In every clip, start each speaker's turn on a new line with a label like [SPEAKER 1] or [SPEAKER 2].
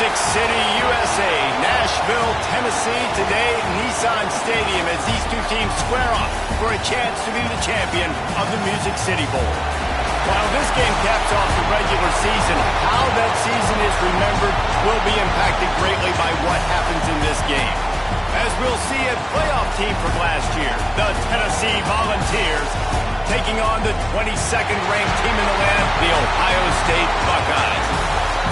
[SPEAKER 1] Music City, USA, Nashville, Tennessee, today Nissan Stadium as these two teams square off for a chance to be the champion of the Music City Bowl. While this game caps off the regular season, how that season is remembered will be impacted greatly by what happens in this game. As we'll see a playoff team from last year, the Tennessee Volunteers, taking on the 22nd ranked team in the land, the Ohio State Buckeyes.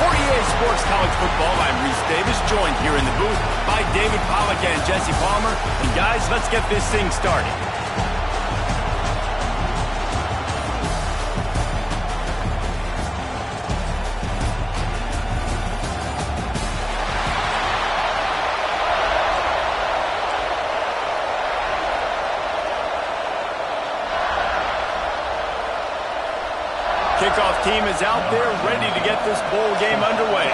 [SPEAKER 1] For EA Sports College Football, I'm Reese Davis, joined here in the booth by David Pollack and Jesse Palmer. And guys, let's get this thing started. Kickoff team is out there ready to get this bowl game underway.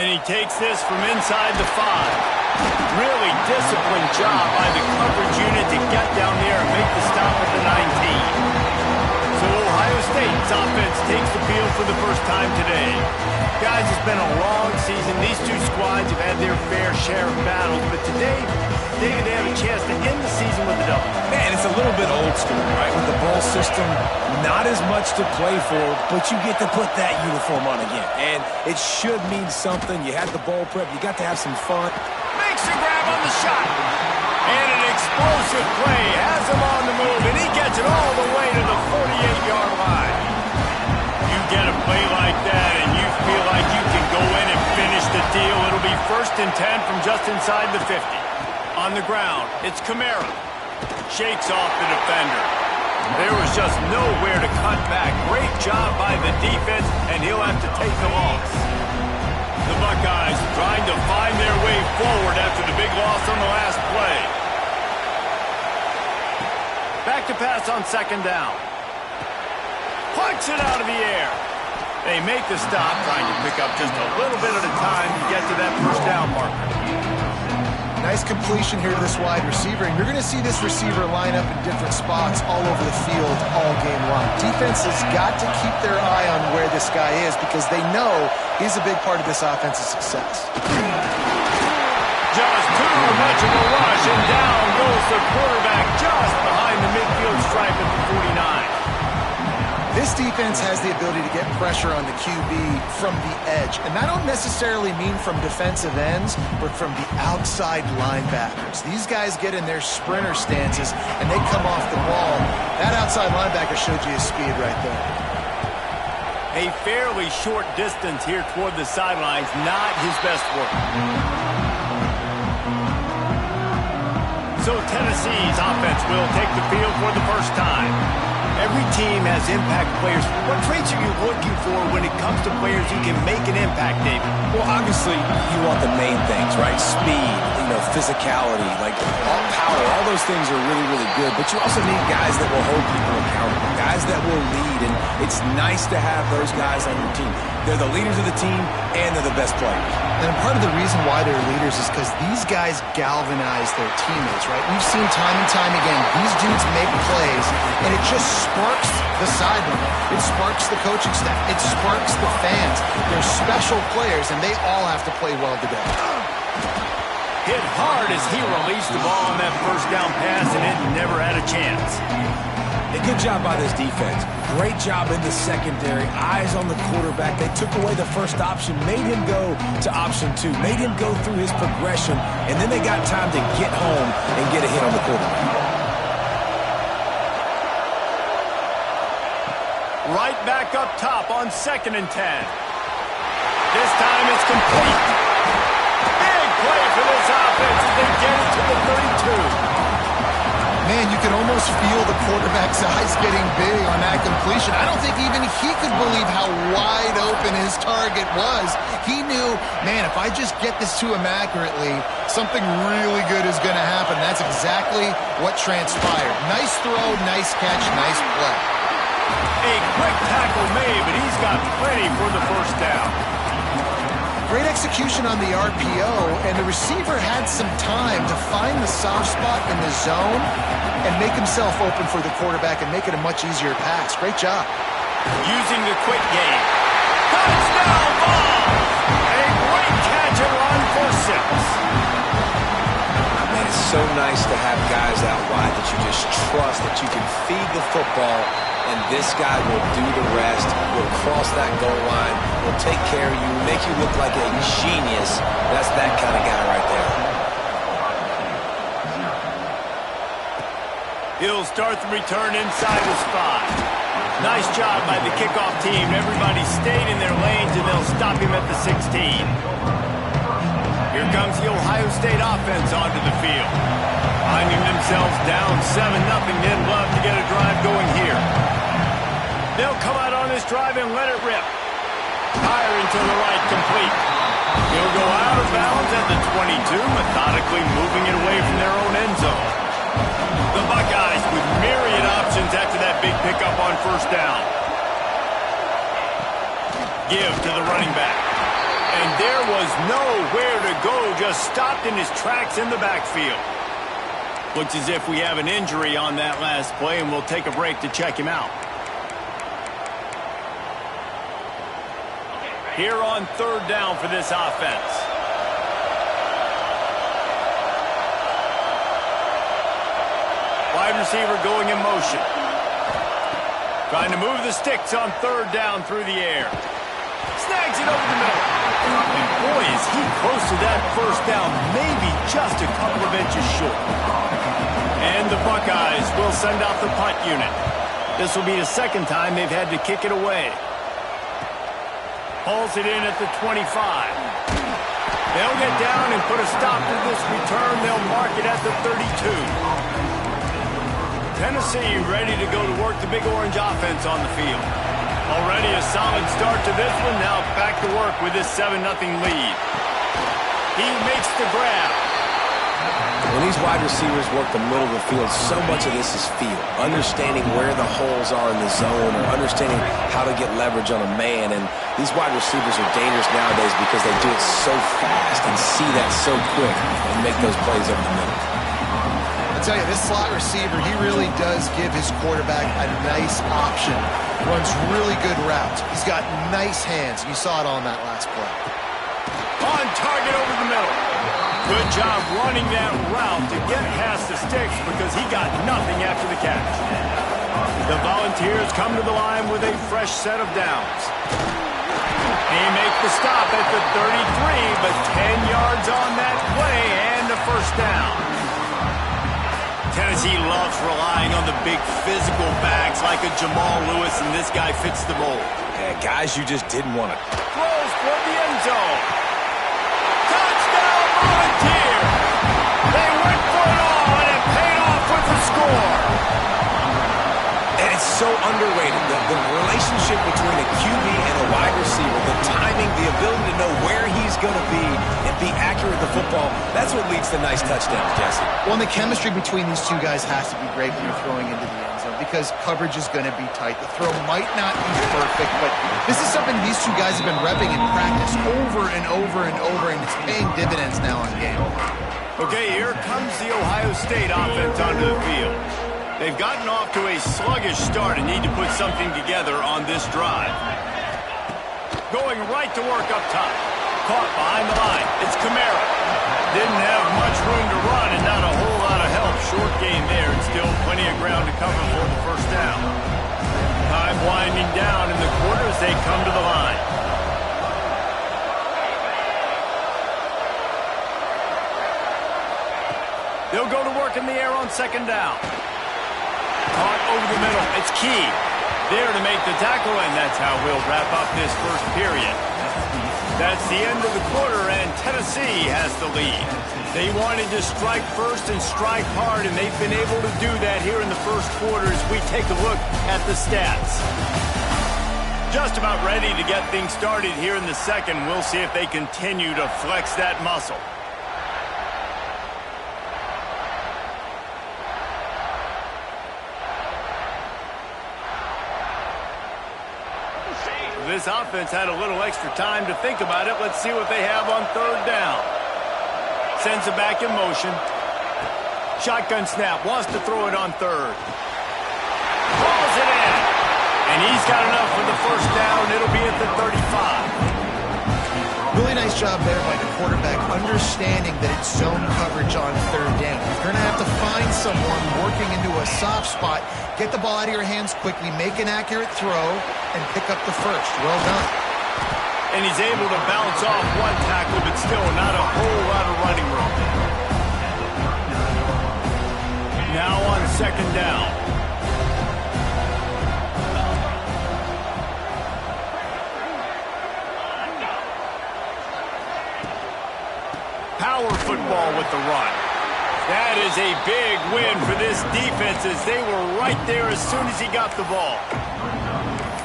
[SPEAKER 1] And he takes this from inside the 5. Really disciplined job by the coverage unit to get down there and make the stop at the 19. So Ohio State's offense takes the field for the first time today. Guys, it's been a long season. These two squads have had their fair share of battles, but today, David, they have a chance to end the season with a double.
[SPEAKER 2] Man, it's a little bit old school, right? With the bowl system, not as much to play for, but you get to put that uniform on again. And it should mean something. You had the bowl prep. You got to have some fun.
[SPEAKER 1] Makes a grab on the shot. And an explosive play has him on the move, and he gets it all the way to the 48-yard line. You get a play like that, and you feel like you can go in and finish the deal. It'll be 1st and 10 from just inside the 50. On the ground, it's Kamara. Shakes off the defender. There was just nowhere to cut back. Great job by the defense, and he'll have to take the loss. The Buckeyes trying to find their way forward after the big loss on the last play. Back to pass on 2nd down. Punch it out of the air. They make the stop, trying to pick up just a little bit at a time to get to that 1st down marker.
[SPEAKER 3] Nice completion here to this wide receiver, and you're going to see this receiver line up in different spots all over the field all game long. Defense has got to keep their eye on where this guy is because they know he's a big part of this offense's success.
[SPEAKER 1] Just too much of a rush, and down goes the quarterback just behind the midfield stripe at the 49.
[SPEAKER 3] This defense has the ability to get pressure on the QB from the edge. And I don't necessarily mean from defensive ends, but from the outside linebackers. These guys get in their sprinter stances, and they come off the ball. That outside linebacker showed you his speed right there.
[SPEAKER 1] A fairly short distance here toward the sidelines, not his best work. So Tennessee's offense will take the field for the first time. Every team has impact players. What traits are you looking for when it comes to players who can make an impact, David?
[SPEAKER 2] Well, obviously, you want the main things, right? Speed, physicality, like all power. All those things are really, really good. But you also need guys that will hold people accountable, guys that will lead. And it's nice to have those guys on your team. They're the leaders of the team, and they're the best players.
[SPEAKER 3] And part of the reason why they're leaders is because these guys galvanize their teammates, right? We've seen time and time again, these dudes make plays, and it just sparks the sideline. It sparks the coaching staff. It sparks the fans. They're special players, and they all have to play well together.
[SPEAKER 1] Hit hard as he released the ball on that 1st down pass, and it never had a chance.
[SPEAKER 2] A good job by this defense. Great job in the secondary. Eyes on the quarterback. They took away the first option, made him go to option 2, made him go through his progression, and then they got time to get home and get a hit on the quarterback.
[SPEAKER 1] Right back up top on 2nd and 10. This time it's complete. Big play for this offense as they get it to the 32.
[SPEAKER 3] Man, you can almost feel the quarterback's eyes getting big on that completion. I don't think even he could believe how wide open his target was. He knew, man, if I just get this to him accurately, something really good is going to happen. That's exactly what transpired. Nice throw, nice catch, nice play.
[SPEAKER 1] A quick tackle made, but he's got plenty for the 1st down.
[SPEAKER 3] Great execution on the RPO, and the receiver had some time to find the soft spot in the zone and make himself open for the quarterback and make it a much easier pass. Great job.
[SPEAKER 1] Using the quick game. Touchdown ball! A great catch and run for 6.
[SPEAKER 2] Man, it's so nice to have guys out wide that you just trust that you can feed the football, and this guy will do the rest. Will cross that goal line, will take care of you, make you look like a genius. That's that kind of guy right there.
[SPEAKER 1] He'll start the return inside his 5. Nice job by the kickoff team. Everybody stayed in their lanes, and they'll stop him at the 16. Here comes the Ohio State offense onto the field. Finding themselves down 7-0, they'd love to get a drive going here. They'll come out on this drive and let it rip. Firing to the right, complete. He'll go out of bounds at the 22, methodically moving it away from their own end zone. The Buckeyes with myriad options after that big pickup on first down. Give to the running back. And there was nowhere to go, just stopped in his tracks in the backfield. Looks as if we have an injury on that last play, and we'll take a break to check him out. Here on third down for this offense. Wide receiver going in motion. Trying to move the sticks on third down through the air. Snags it over the middle. And boy, is he close to that first down, maybe just a couple of inches short. And the Buckeyes will send out the punt unit. This will be the second time they've had to kick it away. Hauls it in at the 25. They'll get down and put a stop to this return. They'll mark it at the 32. Tennessee ready to go to work the Big Orange offense on the field. Already a solid start to this one. Now back to work with this 7-0 lead. He makes the grab.
[SPEAKER 2] When these wide receivers work the middle of the field, so much of this is feel. Understanding where the holes are in the zone, or understanding how to get leverage on a man. And these wide receivers are dangerous nowadays because they do it so fast and see that so quick and make those plays over the middle.
[SPEAKER 3] I tell you, this slot receiver, he really does give his quarterback a nice option. Runs really good routes. He's got nice hands. You saw it on that last play.
[SPEAKER 1] On target over the middle. Good job running that route to get past the sticks because he got nothing after the catch. The Volunteers come to the line with a fresh set of downs. He makes the stop at the 33, but 10 yards on that play and a first down. Tennessee loves relying on the big physical backs like a Jamal Lewis, and this guy fits the mold.
[SPEAKER 2] Yeah, guys you just didn't want to.
[SPEAKER 1] Throws for the end zone. Touchdown, Volunteer! They went for it all, and it paid off with the score.
[SPEAKER 2] And it's so underrated. The relationship between a QB and a wide receiver, the timing, the ability to know where he's going to be and be accurate with the football, that's what leads to nice touchdowns, Jesse.
[SPEAKER 3] Well, and the chemistry between these two guys has to be great when you're throwing into the end zone because coverage is going to be tight. The throw might not be perfect, but this is something these two guys have been repping in practice over and over and over, and it's paying dividends now on game.
[SPEAKER 1] Okay, here comes the Ohio State offense onto the field. They've gotten off to a sluggish start and need to put something together on this drive. Going right to work up top. Caught behind the line. It's Kamara. Didn't have much room to run and not a whole lot of help. Short game there and still plenty of ground to cover for the first down. Time winding down in the quarter as they come to the line. They'll go to work in the air on second down. Caught over the middle. It's Key there to make the tackle, and that's how we'll wrap up this first period. That's the end of the quarter, and Tennessee has the lead. They wanted to strike first and strike hard, and they've been able to do that here in the first quarter as we take a look at the stats. Just about ready to get things started here in the second. We'll see if they continue to flex that muscle. this offense had a little extra time to think about it. Let's see what they have on third down. Sends it back in motion. Shotgun snap. Wants to throw it on third. Calls it in. And he's got enough for the first down. It'll be at the 35.
[SPEAKER 3] Really nice job there by the quarterback, understanding that it's zone coverage on third down. You're going to have to find someone working into a soft spot, get the ball out of your hands quickly, make an accurate throw, and pick up the first. Well done.
[SPEAKER 1] And he's able to bounce off one tackle, but still not a whole lot of running room. Now on second down. Power football with the run. That is a big win for this defense as they were right there as soon as he got the ball.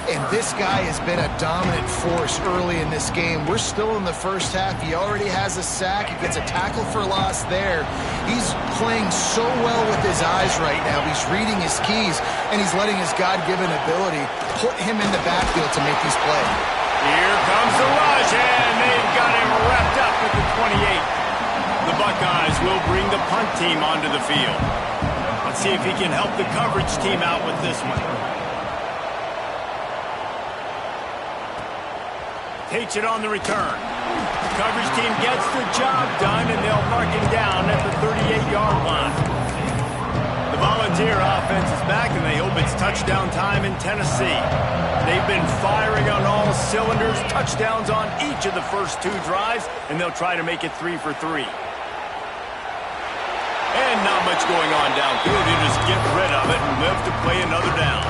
[SPEAKER 3] And this guy has been a dominant force early in this game. We're still in the first half. He already has a sack. He gets a tackle for loss there. He's playing so well with his eyes right now. He's reading his keys, and he's letting his God-given ability put him in the backfield to make these plays.
[SPEAKER 1] Here comes the rush, and they've got him wrapped up at the 28. The Buckeyes will bring the punt team onto the field. Let's see if he can help the coverage team out with this one. Takes it on the return. The coverage team gets the job done, and they'll mark him down at the 38-yard line. The Volunteer offense is back, and they hope it's touchdown time in Tennessee. They've been firing on all cylinders, touchdowns on each of the first two drives, and they'll try to make it 3 for 3. And not much going on downfield. You just get rid of it and live to play another down.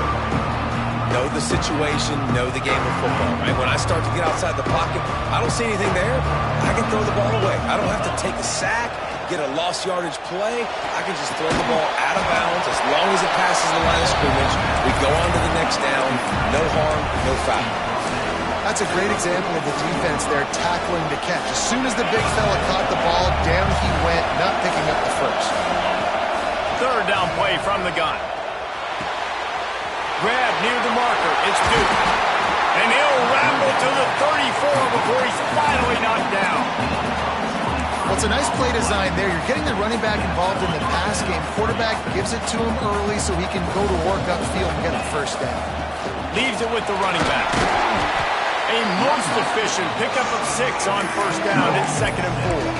[SPEAKER 2] Know the situation, know the game of football, right? When I start to get outside the pocket, I don't see anything there. I can throw the ball away. I don't have to take a sack, get a lost yardage play. I can just throw the ball out of bounds as long as it passes the line of scrimmage. We go on to the next down. No harm, no foul.
[SPEAKER 3] That's a great example of the defense there tackling the catch. As soon as the big fella caught the ball, down he went, not picking up the first.
[SPEAKER 1] Third down play from the gun. Grab near the marker. It's Duke. And he'll ramble to the 34 before he's finally knocked down.
[SPEAKER 3] Well, it's a nice play design there. You're getting the running back involved in the pass game. Quarterback gives it to him early so he can go to work upfield and get the first down.
[SPEAKER 1] Leaves it with the running back. A most efficient pickup of 6 on first down. It's 2nd and 4.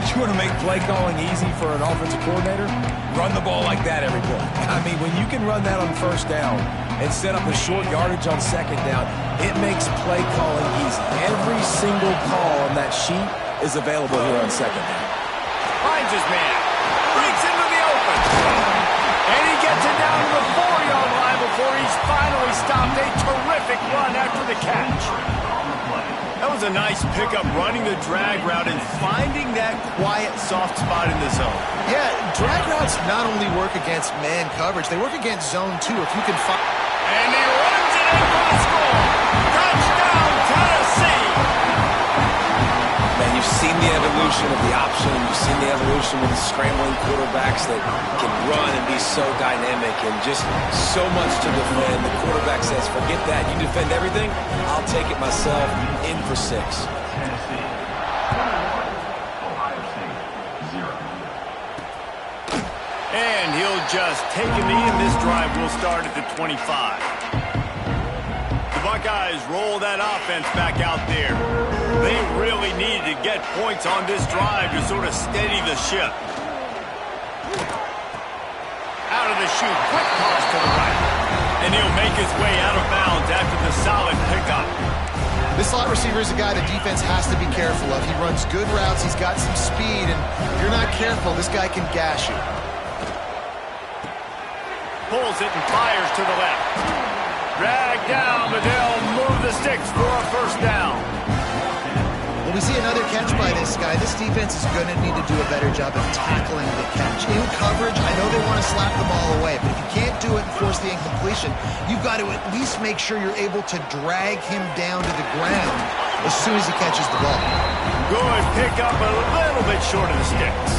[SPEAKER 2] You want to make play calling easy for an offensive coordinator? Run the ball like that every play. I mean, when you can run that on first down and set up a short yardage on second down, it makes play calling easy. Every single call on that sheet is available here on second down.
[SPEAKER 1] Finds his man. Breaks into the open. And he gets it down to the 4-yard line before he's finally stopped. A terrific run after the catch. That was a nice pickup, running the drag route and finding that quiet, soft spot in the zone.
[SPEAKER 3] Yeah, drag routes not only work against man coverage, they work against zone too. If you can find...
[SPEAKER 1] And he runs it in for the score. Touchdown, Tennessee!
[SPEAKER 2] Man, you've seen the evolution of the option. You've seen the evolution with the scrambling quarterbacks that can run and be so dynamic and just so much to defend. The quarterback says, forget that. You defend everything, I'll take it myself. In for 6.
[SPEAKER 1] And he'll just take a knee, and this drive will start at the 25. The Buckeyes roll that offense back out there. They really needed to get points on this drive to sort of steady the ship. Out of the chute, quick toss to the right. And he'll make his way out of bounds after the solid pickup.
[SPEAKER 3] This slot receiver is a guy the defense has to be careful of. He runs good routes, he's got some speed, and if you're not careful, this guy can gash you.
[SPEAKER 1] Pulls it and fires to the left. Drag down, but they'll move the sticks for a first down.
[SPEAKER 3] When we see another catch by this guy, this defense is going to need to do a better job of tackling the catch. In coverage, I know they want to slap the ball away, but if you can't do it and force the incompletion, you've got to at least make sure you're able to drag him down to the ground as soon as he catches the ball.
[SPEAKER 1] Good pick up, a little bit short of the sticks.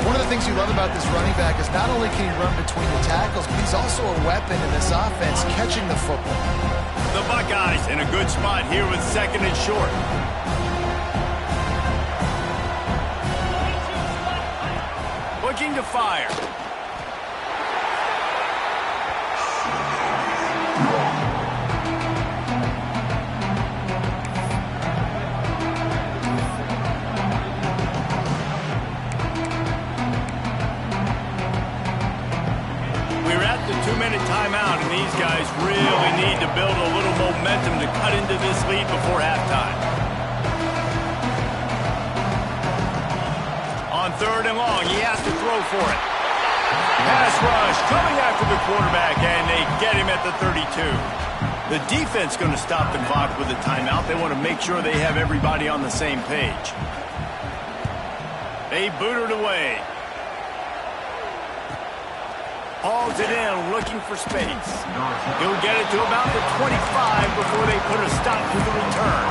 [SPEAKER 3] One of the things you love about this running back is not only can he run between the tackles, but he's also a weapon in this offense, catching the football.
[SPEAKER 1] The Buckeyes in a good spot here with 2nd and short. Looking to fire. Timeout, and these guys really need to build a little momentum to cut into this lead before halftime. On 3rd and long, he has to throw for it. Pass rush coming after the quarterback, and they get him at the 32. The defense going to stop the clock with a timeout. They want to make sure they have everybody on the same page. They boot it away. Hauls it in, looking for space. He'll get it to about the 25 before they put a stop to the return.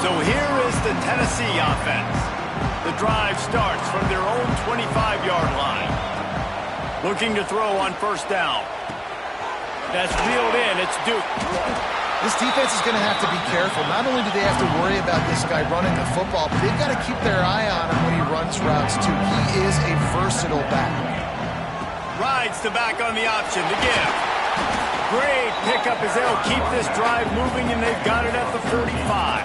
[SPEAKER 1] So here is the Tennessee offense. The drive starts from their own 25-yard line. Looking to throw on 1st down. That's reeled in. It's Duke.
[SPEAKER 3] This defense is going to have to be careful. Not only do they have to worry about this guy running the football, but they've got to keep their eye on him when he runs routes, too. He is a versatile back.
[SPEAKER 1] Rides the back on the option to give. Great pickup as they'll keep this drive moving, and they've got it at the 45.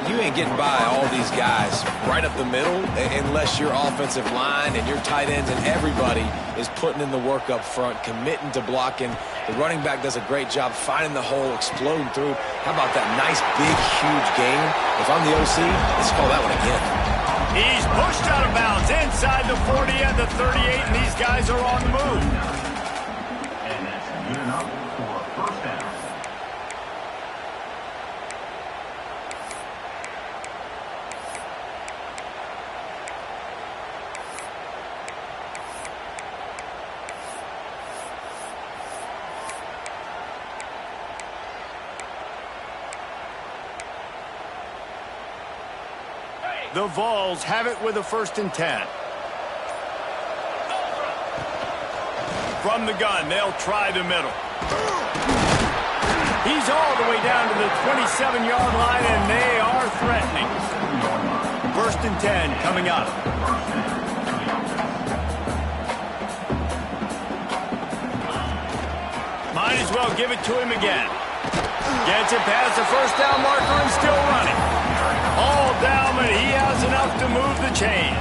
[SPEAKER 2] You ain't getting by all these guys right up the middle unless your offensive line and your tight ends and everybody is putting in the work up front, committing to blocking. The running back does a great job finding the hole, exploding through. How about that nice, big, huge gain? If I'm the OC, let's call that one again.
[SPEAKER 1] He's pushed out of bounds inside the 40 and the 38, and these guys are on the move.
[SPEAKER 4] And that's good enough for 1st down.
[SPEAKER 1] The Vols have it with a 1st and 10. From the gun, they'll try the middle. He's all the way down to the 27-yard line, and they are threatening. 1st and 10 coming up. Might as well give it to him again. Gets it past the 1st down marker and still running. All down, but he has enough to move the chains.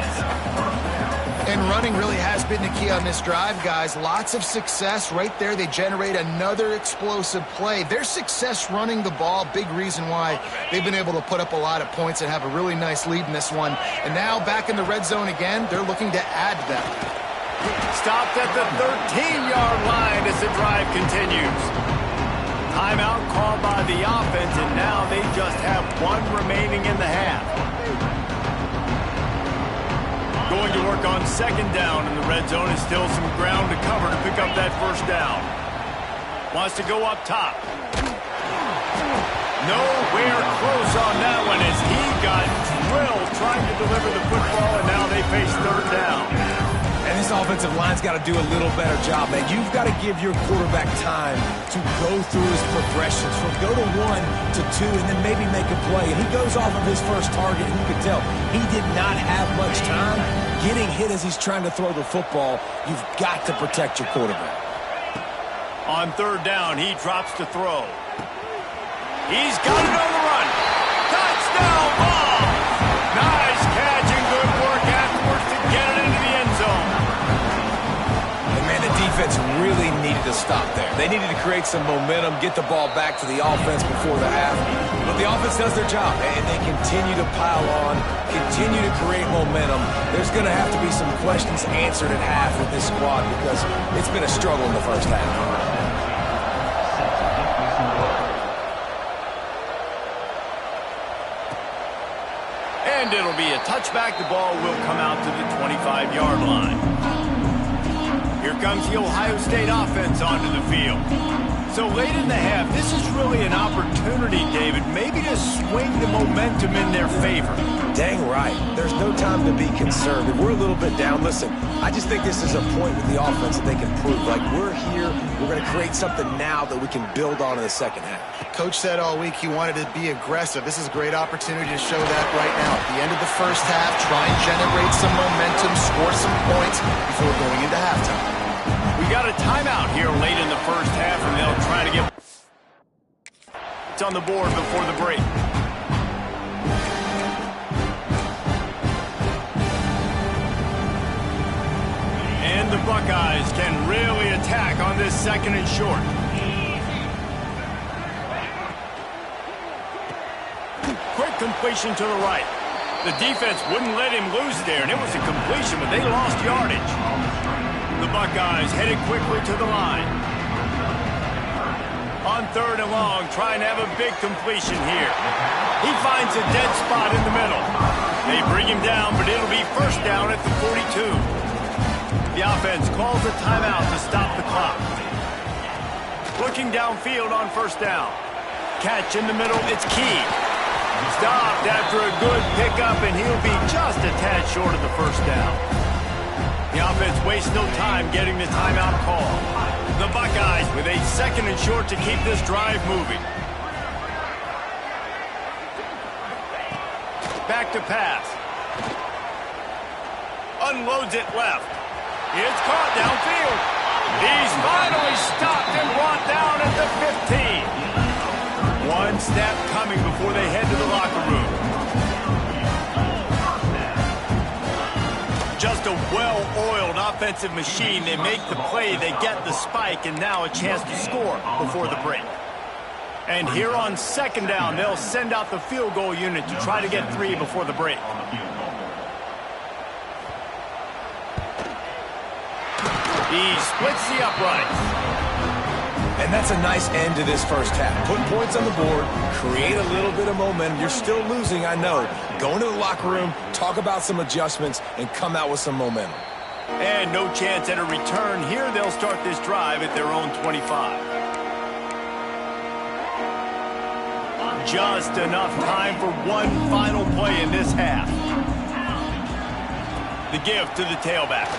[SPEAKER 3] And running really has been the key on this drive, guys. Lots of success right there. They generate another explosive play. Their success running the ball, big reason why they've been able to put up a lot of points and have a really nice lead in this one. And now back in the red zone again, they're looking to add to that.
[SPEAKER 1] Stopped at the 13-yard line as the drive continues. Timeout called by the offense, and now they just have one remaining in the half. Going to work on 2nd down in the red zone, and still some ground to cover to pick up that 1st down. Wants to go up top. Nowhere close on that one as he got drilled trying to deliver the football, and now they face 3rd down.
[SPEAKER 2] And this offensive line's got to do a little better job, man. You've got to give your quarterback time to go through his progressions from go to 1 to 2 and then maybe make a play. And he goes off of his first target, and you can tell he did not have much time getting hit as he's trying to throw the football. You've got to protect your quarterback.
[SPEAKER 1] On 3rd down, he drops to throw. He's got it on the run. Touchdown ball! Nice catch and good work afterwards to get it into the end zone.
[SPEAKER 2] The defense really needed to stop there. They needed to create some momentum, get the ball back to the offense before the half. But the offense does their job, and they continue to pile on, continue to create momentum. There's going to have to be some questions answered at half with this squad because it's been a struggle in the first half.
[SPEAKER 1] And it'll be a touchback. The ball will come out to the 25-yard line. Here comes the Ohio State offense onto the field. So late in the half, this is really an opportunity, David, maybe to swing the momentum in their favor.
[SPEAKER 2] Dang right. There's no time to be concerned. If we're a little bit down, listen, I just think this is a point with the offense that they can prove. Like, we're here, we're going to create something now that we can build on in the second half.
[SPEAKER 3] Coach said all week he wanted to be aggressive. This is a great opportunity to show that right now. At the end of the first half, try and generate some momentum, score some points before going into halftime.
[SPEAKER 1] We got a timeout here late in the first half, and they'll try to get it's on the board before the break. And the Buckeyes can really attack on this second and short. Quick completion to the right. The defense wouldn't let him lose there, and it was a completion, but they lost yardage. The Buckeyes headed quickly to the line. On third and long, trying to have a big completion here. He finds a dead spot in the middle. They bring him down, but it'll be first down at the 42. The offense calls a timeout to stop the clock. Looking downfield on first down. Catch in the middle, it's key. Stopped after a good pickup, and he'll be just a tad short of the first down. The offense wastes no time getting the timeout call. The Buckeyes with a second and short to keep this drive moving. Back to pass. Unloads it left. It's caught downfield. He's finally stopped and brought down at the 15. One snap coming before they head to the locker room. Just a well-oiled offensive machine. They make the play, they get the spike, and now a chance to score before the break. And here on second down, they'll send out the field goal unit to try to get 3 before the break. He splits the uprights.
[SPEAKER 2] And that's a nice end to this first half. Put points on the board, create a little bit of momentum. You're still losing, I know. Go into the locker room, talk about some adjustments, and come out with some momentum.
[SPEAKER 1] And no chance at a return. Here they'll start this drive at their own 25. Just enough time for one final play in this half. The give to the tailback.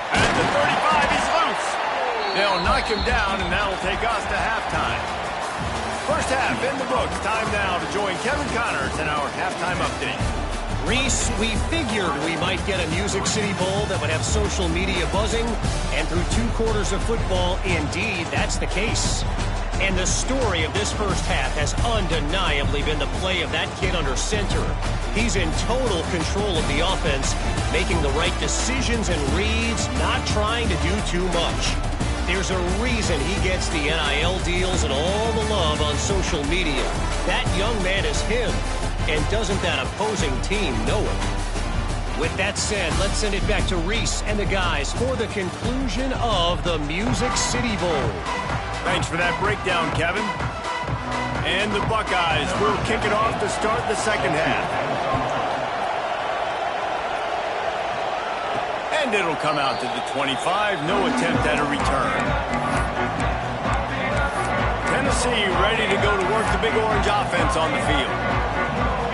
[SPEAKER 1] At the 35, he's loose. They'll knock him down, and that'll take us to halftime. First half in the books. Time now to join Kevin Connors in our halftime update.
[SPEAKER 5] Reese, we figured we might get a Music City Bowl that would have social media buzzing, and through 2 quarters of football, indeed, that's the case. And the story of this first half has undeniably been the play of that kid under center. He's in total control of the offense, making the right decisions and reads, not trying to do too much. There's a reason he gets the NIL deals and all the love on social media. That young man is him, and doesn't that opposing team know it? With that said, let's send it back to Reese and the guys for the conclusion of the Music City Bowl.
[SPEAKER 1] Thanks for that breakdown, Kevin. And the Buckeyes will kick it off to start the second half. And it'll come out to the 25. No attempt at a return. Tennessee ready to go to work the Big Orange offense on the field.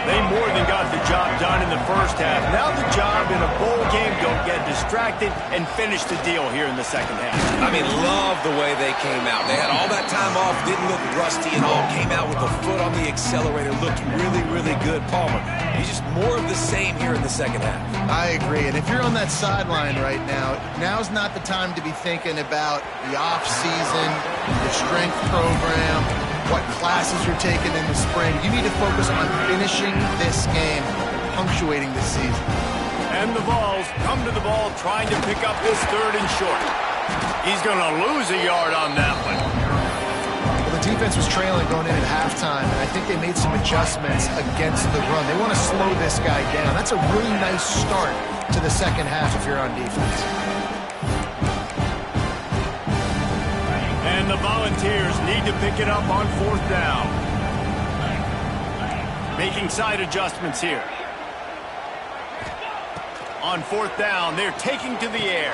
[SPEAKER 1] They more than got the job done in the first half. Now the job in a bowl game, don't get distracted and finish the deal here in the second half.
[SPEAKER 2] I mean, love the way they came out. They had all that time off, didn't look rusty at all, came out with the foot on the accelerator, looked really, really good. Palmer, he's just more of the same here in the second half.
[SPEAKER 3] I agree, and if you're on that sideline right now, now's not the time to be thinking about the off-season, the strength program, what classes you're taking in the spring. You need to focus on finishing this game, punctuating this season.
[SPEAKER 1] And the Vols come to the ball trying to pick up this third and short. He's going to lose a yard on that one.
[SPEAKER 3] Well, the defense was trailing going in at halftime, and I think they made some adjustments against the run. They want to slow this guy down. That's a really nice start to the second half if you're on defense.
[SPEAKER 1] And the Volunteers need to pick it up on fourth down. Making side adjustments here. On fourth down, they're taking to the air.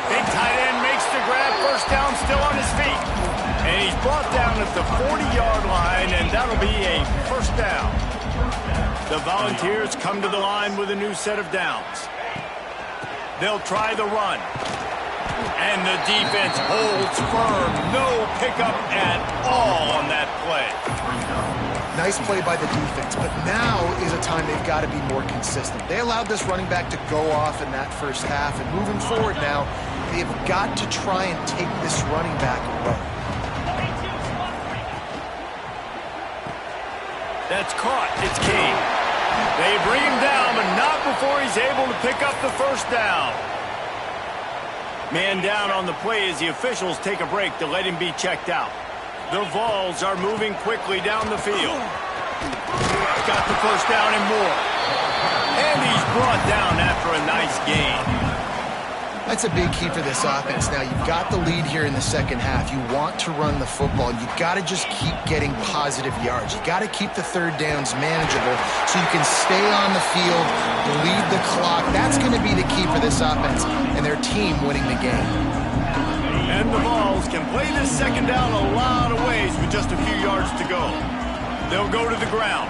[SPEAKER 1] Big tight end makes the grab. First down, still on his feet. And he's brought down at the 40-yard line, and that'll be a first down. The Volunteers come to the line with a new set of downs. They'll try the run. And the defense holds firm. No pickup at all on that play.
[SPEAKER 3] Nice play by the defense, but now is a time they've got to be more consistent. They allowed this running back to go off in that first half, and moving forward now, they've got to try and take this running back away.
[SPEAKER 1] That's caught. It's King. They bring him down, but not before he's able to pick up the first down. Man down on the play as the officials take a break to let him be checked out. The Vols are moving quickly down the field. Got the first down and more. And he's brought down after a nice gain.
[SPEAKER 3] That's a big key for this offense. Now, you've got the lead here in the second half. You want to run the football. You've got to just keep getting positive yards. You've got to keep the third downs manageable so you can stay on the field, bleed the clock. That's going to be the key for this offense and their team winning the game.
[SPEAKER 1] And the Vols can play this second down a lot of ways with just a few yards to go. They'll go to the ground.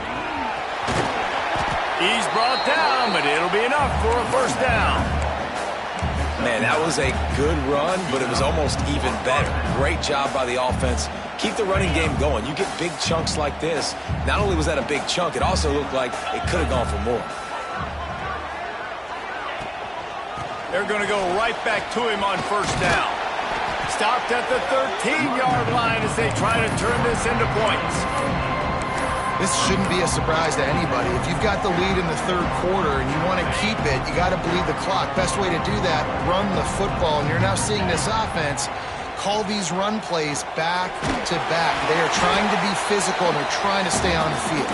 [SPEAKER 1] He's brought down, but it'll be enough for a first down.
[SPEAKER 2] Man, that was a good run, but it was almost even better. Great job by the offense. Keep the running game going. You get big chunks like this. Not only was that a big chunk, it also looked like it could have gone for more.
[SPEAKER 1] They're going to go right back to him on first down. Stopped at the 13-yard line as they try to turn this into points.
[SPEAKER 3] This shouldn't be a surprise to anybody. If you've got the lead in the third quarter and you want to keep it, you got to bleed the clock. Best way to do that, run the football. And you're now seeing this offense call these run plays back to back. They are trying to be physical and they're trying to stay on the field.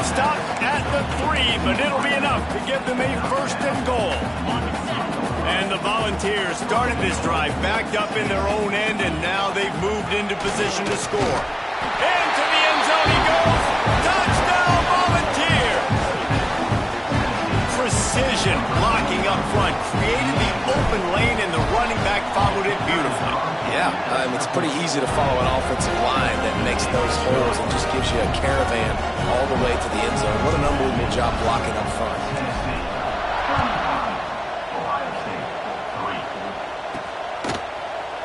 [SPEAKER 1] Stop at the 3, but it'll be enough to give them a first and goal. And the Volunteers started this drive backed up in their own end, and now they've moved into position to score. And to the end zone he goes. Touchdown, Volunteers! Precision blocking up front created the open lane, and the running back followed it beautifully.
[SPEAKER 2] Yeah, it's pretty easy to follow an offensive line that makes those holes and just gives you a caravan all the way to the end zone. What an unbelievable job blocking up front.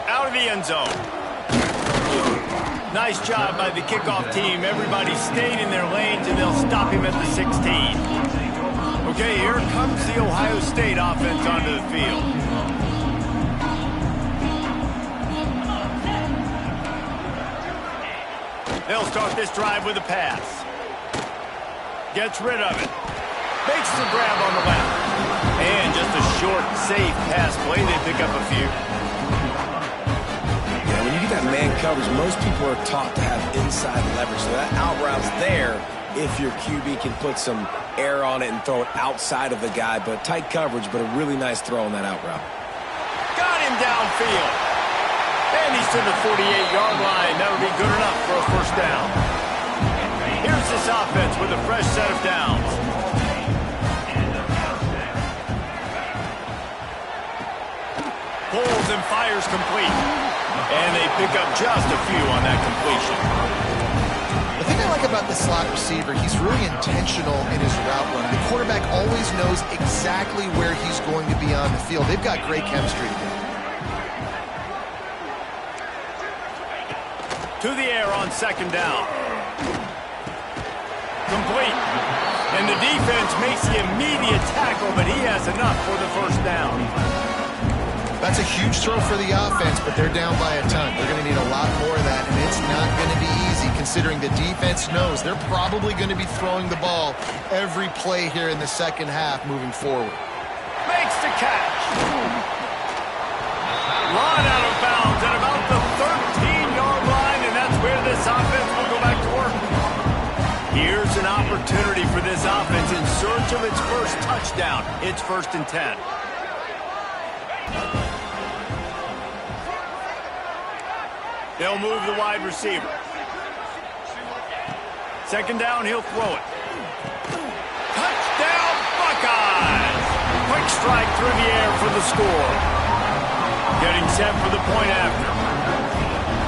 [SPEAKER 1] Out of the end zone. Nice job by the kickoff team. Everybody stayed in their lanes, and they'll stop him at the 16. Okay, here comes the Ohio State offense onto the field. They'll start this drive with a pass. Gets rid of it. Makes the grab on the left. And just a short, safe pass play. They pick up a few.
[SPEAKER 2] When you get that man coverage, most people are taught to have inside leverage. So that out route's there if your QB can put some air on it and throw it outside of the guy. But tight coverage, but a really nice throw on that out route.
[SPEAKER 1] Got him downfield. And he's to the 48-yard line. That'll be good enough for a first down. Here's this offense with a fresh set of downs. Pulls and fires complete. And they pick up just a few on that completion.
[SPEAKER 3] The thing I like about the slot receiver, he's really intentional in his route run. The quarterback always knows exactly where he's going to be on the field. They've got great chemistry together.
[SPEAKER 1] To the air on second down. Complete. And the defense makes the immediate tackle, but he has enough for the first down.
[SPEAKER 3] That's a huge throw for the offense, but they're down by a ton. They're going to need a lot more of that, and it's not going to be easy considering the defense knows they're probably going to be throwing the ball every play here in the second half moving forward.
[SPEAKER 1] Makes the catch. Run out of bounds at about the 13-yard line, and that's where this offense will go back to work. Here's an opportunity for this offense in search of its first touchdown. It's 1st and 10. They'll move the wide receiver. Second down, he'll throw it. Touchdown, Buckeyes! Quick strike through the air for the score. Getting set for the point after.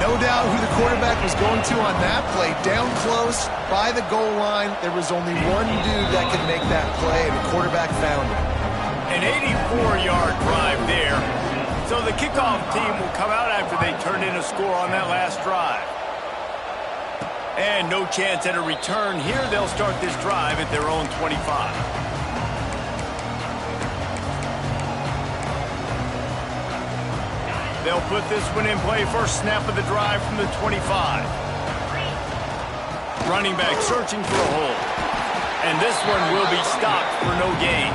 [SPEAKER 3] No doubt who the quarterback was going to on that play. Down close, by the goal line, there was only one dude that could make that play, and the quarterback found it.
[SPEAKER 1] An 84-yard drive there. So the kickoff team will come out after they turn in a score on that last drive. And no chance at a return here. They'll start this drive at their own 25. They'll put this one in play. First snap of the drive from the 25. Running back searching for a hole. And this one will be stopped for no gain.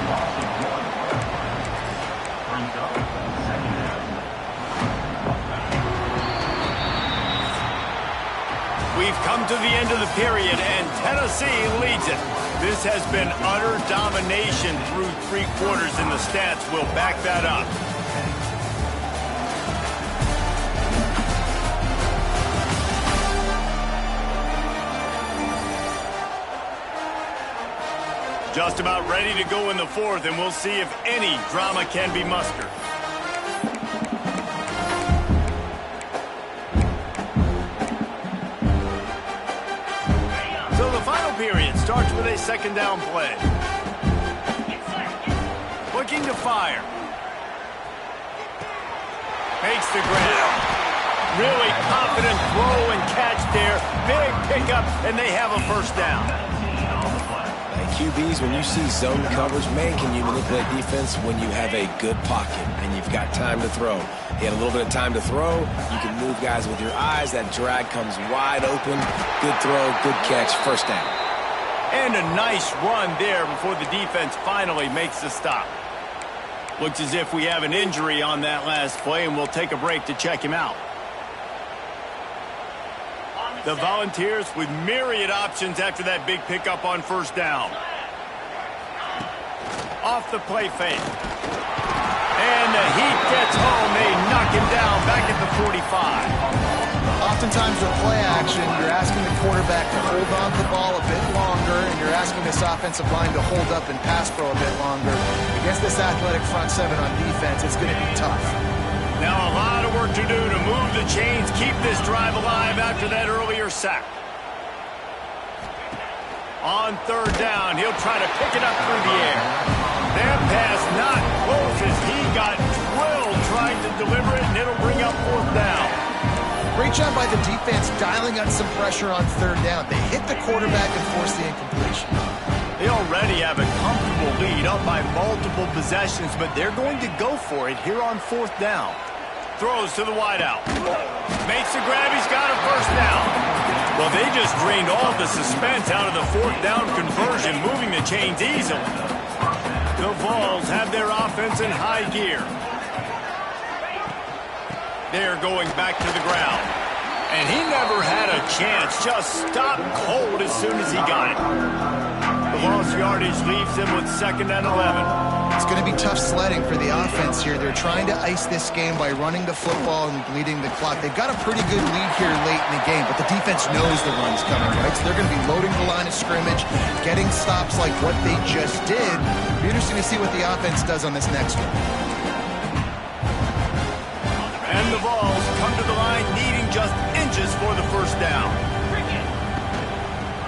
[SPEAKER 1] We've come to the end of the period, and Tennessee leads it. This has been utter domination through 3 quarters, and the stats will back that up. Just about ready to go in the 4th, and we'll see if any drama can be mustered. So the final period starts with a 2nd down play. Looking to fire. Makes the grab. Really confident throw and catch there. Big pickup, and they have a 1st down.
[SPEAKER 2] QBs, when you see zone coverage, man, can you manipulate defense when you have a good pocket and you've got time to throw. He had a little bit of time to throw. You can move guys with your eyes. That drag comes wide open. Good throw, good catch, 1st down.
[SPEAKER 1] And a nice run there before the defense finally makes the stop. Looks as if we have an injury on that last play, and we'll take a break to check him out. The Volunteers with myriad options after that big pickup on 1st down. Off the play fake. And the heat gets home. They knock him down back at the 45.
[SPEAKER 3] Oftentimes with play action, you're asking the quarterback to hold on to the ball a bit longer, and you're asking this offensive line to hold up and pass pro a bit longer. Against this athletic front 7 on defense, it's going to be tough.
[SPEAKER 1] Now a lot of work to do to move the chains, keep this drive alive after that earlier sack. On 3rd down, he'll try to pick it up through the air. That pass not close as he got drilled trying to deliver it, and it'll bring up 4th down.
[SPEAKER 3] Great job by the defense dialing on some pressure on 3rd down. They hit the quarterback and forced the incompletion.
[SPEAKER 1] They already have a comfortable lead up by multiple possessions, but they're going to go for it here on 4th down. Throws to the wideout. Makes the grab. He's got a 1st down. Well, they just drained all the suspense out of the 4th down conversion, moving the chains easily. The Vols have their offense in high gear. They're going back to the ground. And he never had a chance. Just stopped cold as soon as he got it. The lost yardage leaves him with 2nd and 11.
[SPEAKER 3] It's going to be tough sledding for the offense here. They're trying to ice this game by running the football and bleeding the clock. They've got a pretty good lead here late in the game, but the defense knows the run's coming, right? So they're going to be loading the line of scrimmage, getting stops like what they just did. It'll be interesting to see what the offense does on this next one.
[SPEAKER 1] And the Vols come to the line needing just inches for the 1st down.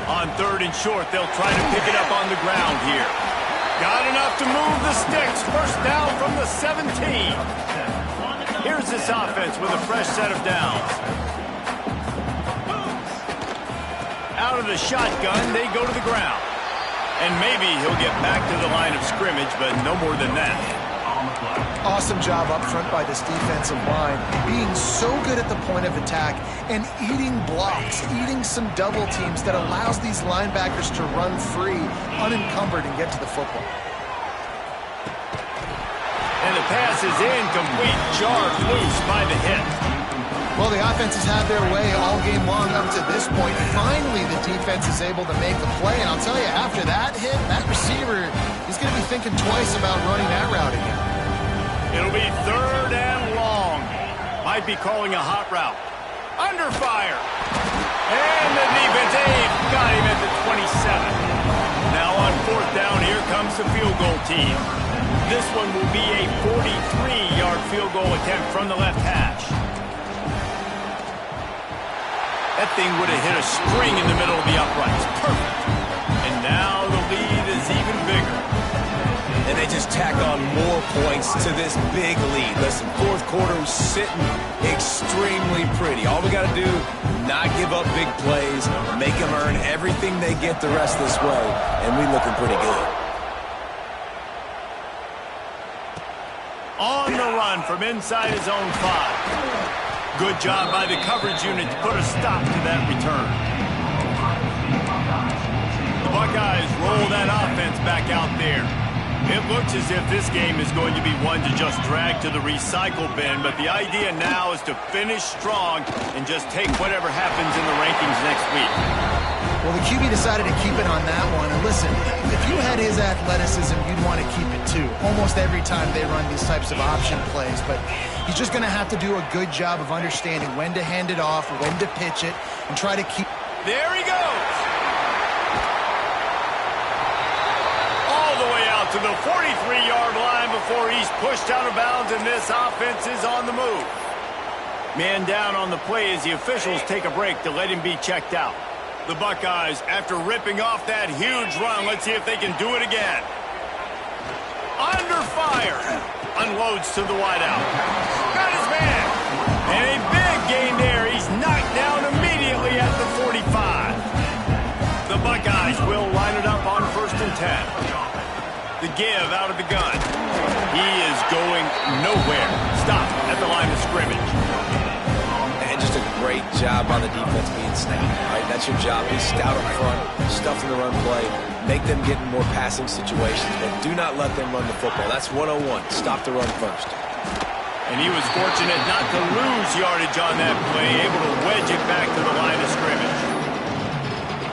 [SPEAKER 1] On 3rd and short, they'll try to pick it up on the ground here. Got enough to move the sticks. 1st down from the 17. Here's this offense with a fresh set of downs. Out of the shotgun, they go to the ground. And maybe he'll get back to the line of scrimmage, but no more than that.
[SPEAKER 3] Awesome job up front by this defensive line, being so good at the point of attack and eating blocks, eating some double teams that allows these linebackers to run free, unencumbered, and get to the football.
[SPEAKER 1] And the pass is incomplete, jarred loose by the hit.
[SPEAKER 3] Well, the offense has had their way all game long up to this point. Finally, the defense is able to make a play, and I'll tell you, after that hit, that receiver, he's going to be thinking twice about running that route again.
[SPEAKER 1] It'll be 3rd and long. Might be calling a hot route. Under fire. And the defense got him at the 27. Now on 4th down, here comes the field goal team. This one will be a 43-yard field goal attempt from the left hash. That thing would have hit a string in the middle of the uprights. Perfect. And now the lead is even bigger.
[SPEAKER 2] And they just tack on more points to this big lead. Listen, fourth quarter is sitting extremely pretty. All we got to do, not give up big plays, make them earn everything they get the rest of this way, and we looking pretty good.
[SPEAKER 1] On the run from inside his own 5. Good job by the coverage unit to put a stop to that return. The Buckeyes roll that offense back out there. It looks as if this game is going to be one to just drag to the recycle bin, but the idea now is to finish strong and just take whatever happens in the rankings next week.
[SPEAKER 3] Well, the QB decided to keep it on that one. And listen, if you had his athleticism, you'd want to keep it too. Almost every time they run these types of option plays. But he's just going to have to do a good job of understanding when to hand it off, when to pitch it, and try to keep...
[SPEAKER 1] There he goes! All the way out to the 43-yard line before he's pushed out of bounds, and this offense is on the move. Man down on the play as the officials take a break to let him be checked out. The Buckeyes, after ripping off that huge run, let's see if they can do it again. Under fire. Unloads to the wideout. Got his man. And a big gain there. He's knocked down immediately at the 45. The Buckeyes will line it up on 1st and 10. The give out of the gun. He is going nowhere. Stop at the line of scrimmage.
[SPEAKER 2] Just a great job by the defense being snapped, right? That's your job. Be stout up front, stuff in the run play, make them get in more passing situations, but do not let them run the football. That's 101. Stop the run first.
[SPEAKER 1] And he was fortunate not to lose yardage on that play, able to wedge it back to the line of scrimmage.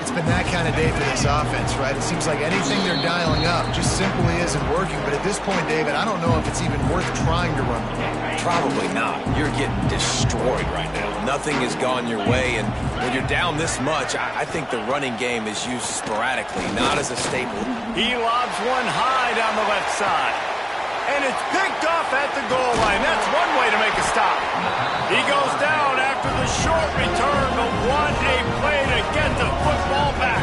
[SPEAKER 3] It's been that kind of day for this offense, right? It seems like anything they're dialing up just simply isn't working. But at this point, David, I don't know if it's even worth trying to run the ball.
[SPEAKER 2] Probably not. You're getting destroyed right now. Nothing has gone your way, and when you're down this much, I think the running game is used sporadically, not as a staple.
[SPEAKER 1] He lobs one high down the left side. And it's picked off at the goal line. That's one way to make a stop. He goes down after the short return, but what a play to get the football back.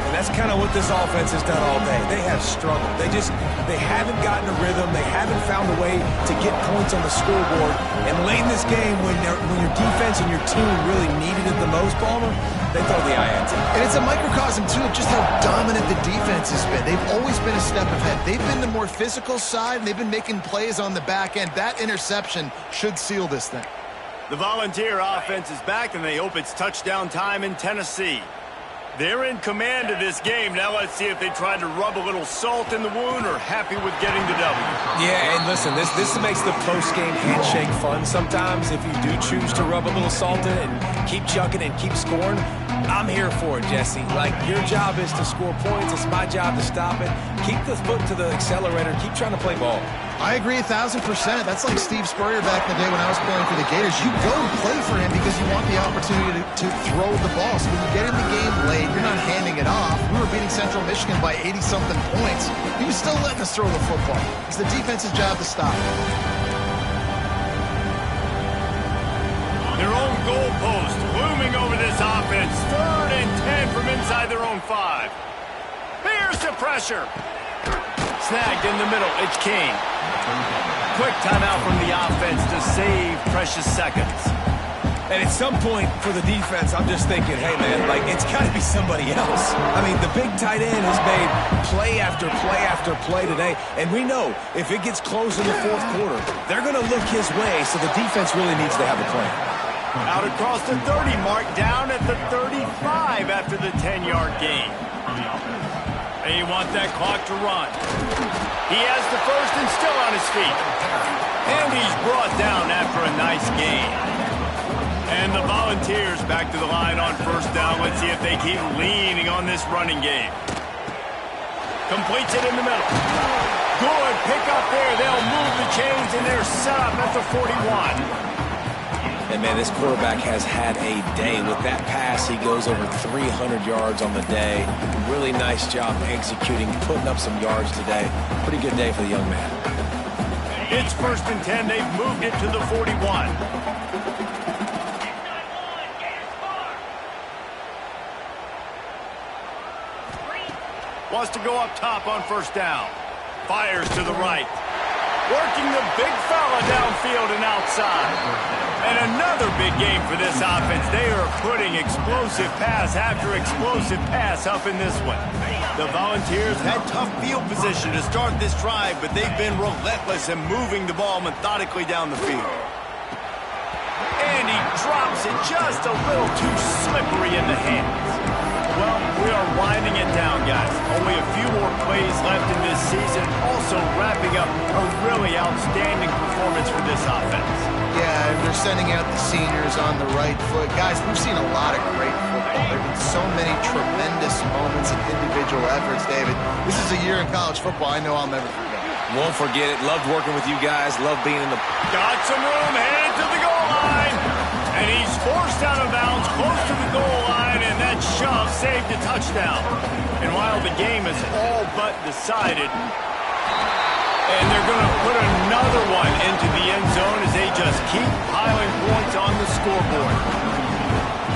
[SPEAKER 2] And that's kind of what this offense has done all day. They have struggled. They haven't gotten a rhythm. They haven't found a way to get points on the scoreboard. And late in this game, when your defense and your team really needed it the most, Palmer, they throw the eye at it.
[SPEAKER 3] And it's a microcosm, too, of just how dominant the defense has been. They've always been a step ahead. They've been the more physical side, and they've been making plays on the back end. That interception should seal this thing.
[SPEAKER 1] The Volunteer offense is back, and they hope it's touchdown time in Tennessee. They're in command of this game. Now let's see if they try to rub a little salt in the wound or happy with getting the W.
[SPEAKER 2] Yeah, and listen, this makes the post-game handshake fun sometimes. If you do choose to rub a little salt in it and keep chucking and keep scoring, I'm here for it, Jesse. Like, your job is to score points. It's my job to stop it. Keep the foot to the accelerator. Keep trying to play ball.
[SPEAKER 3] I agree 1,000%. That's like Steve Spurrier back in the day when I was playing for the Gators. You go and play for him because you want the opportunity to throw the ball. So when you get in the game late, you're not handing it off. We were beating Central Michigan by 80-something points. He was still letting us throw the football. It's the defense's job to stop it.
[SPEAKER 1] Their own goalpost looming over this offense. 3rd and 10 from inside their own 5. Here's the pressure. Snagged in the middle. It's Kane. Quick timeout from the offense to save precious seconds.
[SPEAKER 2] And at some point for the defense, I'm just thinking, hey, man, like, it's got to be somebody else. I mean, the big tight end has made play after play after play today. And we know if it gets close in the fourth quarter, they're going to look his way, so the defense really needs to have a plan.
[SPEAKER 1] Out across the 30 mark, down at the 35 after the 10-yard gain. They want that clock to run. He has the first and still on his feet. And he's brought down after a nice gain. And the Volunteers back to the line on 1st down. Let's see if they keep leaning on this running game. Completes it in the middle. Good pick up there. They'll move the chains, and they're set up at the 41.
[SPEAKER 2] And, man, this quarterback has had a day. With that pass, he goes over 300 yards on the day. Really nice job executing, putting up some yards today. Pretty good day for the young man.
[SPEAKER 1] It's 1st and 10. They've moved it to the 41. Wants to go up top on first down. Fires to the right. Working the big fella downfield and outside. And another big game for this offense. They are putting explosive pass after explosive pass up in this one. The Volunteers had tough field position to start this drive, but they've been relentless in moving the ball methodically down the field. And he drops it just a little too slippery in the hands. Well, we are winding it down, guys. Only a few more plays left in this season. Also wrapping up a really outstanding performance for this offense.
[SPEAKER 3] Yeah, they're sending out the seniors on the right foot. Guys, we've seen a lot of great football. There have been so many tremendous moments and individual efforts, David. This is a year in college football I know I'll never forget.
[SPEAKER 2] Won't forget it. Loved working with you guys. Loved being in the...
[SPEAKER 1] Got some room, headed to the goal line. And he's forced out of bounds close to the goal line, and that shove saved a touchdown. And while the game is all but decided, and they're going to put another one into the end zone as they just keep piling points on the scoreboard.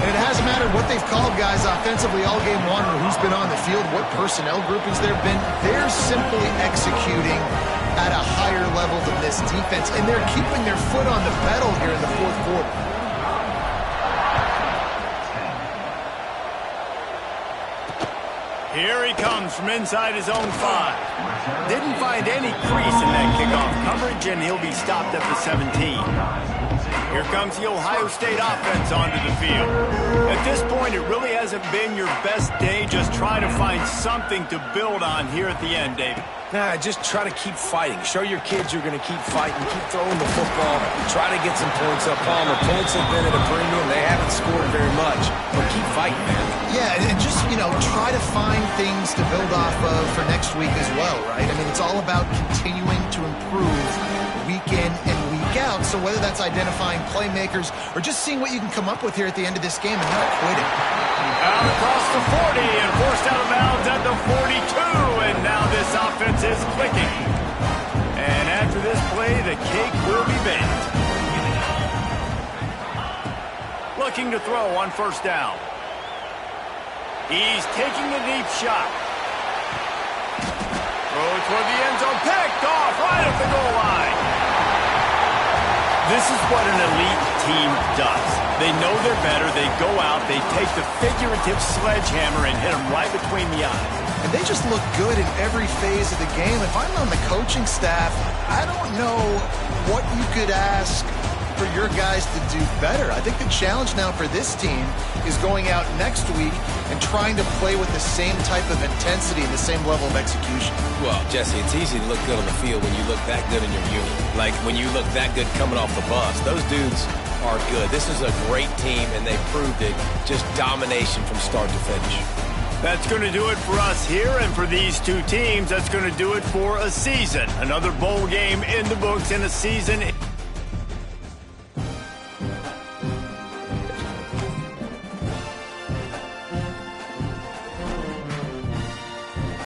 [SPEAKER 3] And it hasn't mattered what they've called, guys, offensively all game long, or who's been on the field, what personnel groupings there have been. They're simply executing at a higher level than this defense, and they're keeping their foot on the pedal here in the fourth quarter.
[SPEAKER 1] Here he comes from inside his own 5. Didn't find any crease in that kickoff coverage, and he'll be stopped at the 17. Here comes the Ohio State offense onto the field. At this point, it really hasn't been your best day. Just try to find something to build on here at the end, David.
[SPEAKER 2] Nah, just try to keep fighting. Show your kids you're going to keep fighting. Keep throwing the football. Try to get some points up. Palmer, points have been at a premium. They haven't scored very much. But keep fighting, man. Yeah,
[SPEAKER 3] and just, try to find things to build off of for next week as well, right? I mean, it's all about continuing to improve week in and week out. So whether that's identifying playmakers or just seeing what you can come up with here at the end of this game and not quitting.
[SPEAKER 1] Out across the 40 and forced out of bounds at the 42. And now this offense is clicking. And after this play, the cake will be baked. Looking to throw on first down. He's taking a deep shot. Throw toward the end zone. Picked off right at the goal line. This is what an elite team does. They know they're better. They go out. They take the figurative sledgehammer and hit them right between the eyes.
[SPEAKER 3] And they just look good in every phase of the game. If I'm on the coaching staff, I don't know what you could ask for your guys to do better. I think the challenge now for this team is going out next week and trying to play with the same type of intensity and the same level of execution.
[SPEAKER 2] Well, Jesse, it's easy to look good on the field when you look that good in your unit. Like when you look that good coming off the bus. Those dudes are good. This is a great team, and they proved it. Just domination from start to finish.
[SPEAKER 1] That's going to do it for us here, and for these two teams, that's going to do it for a season. Another bowl game in the books, and a season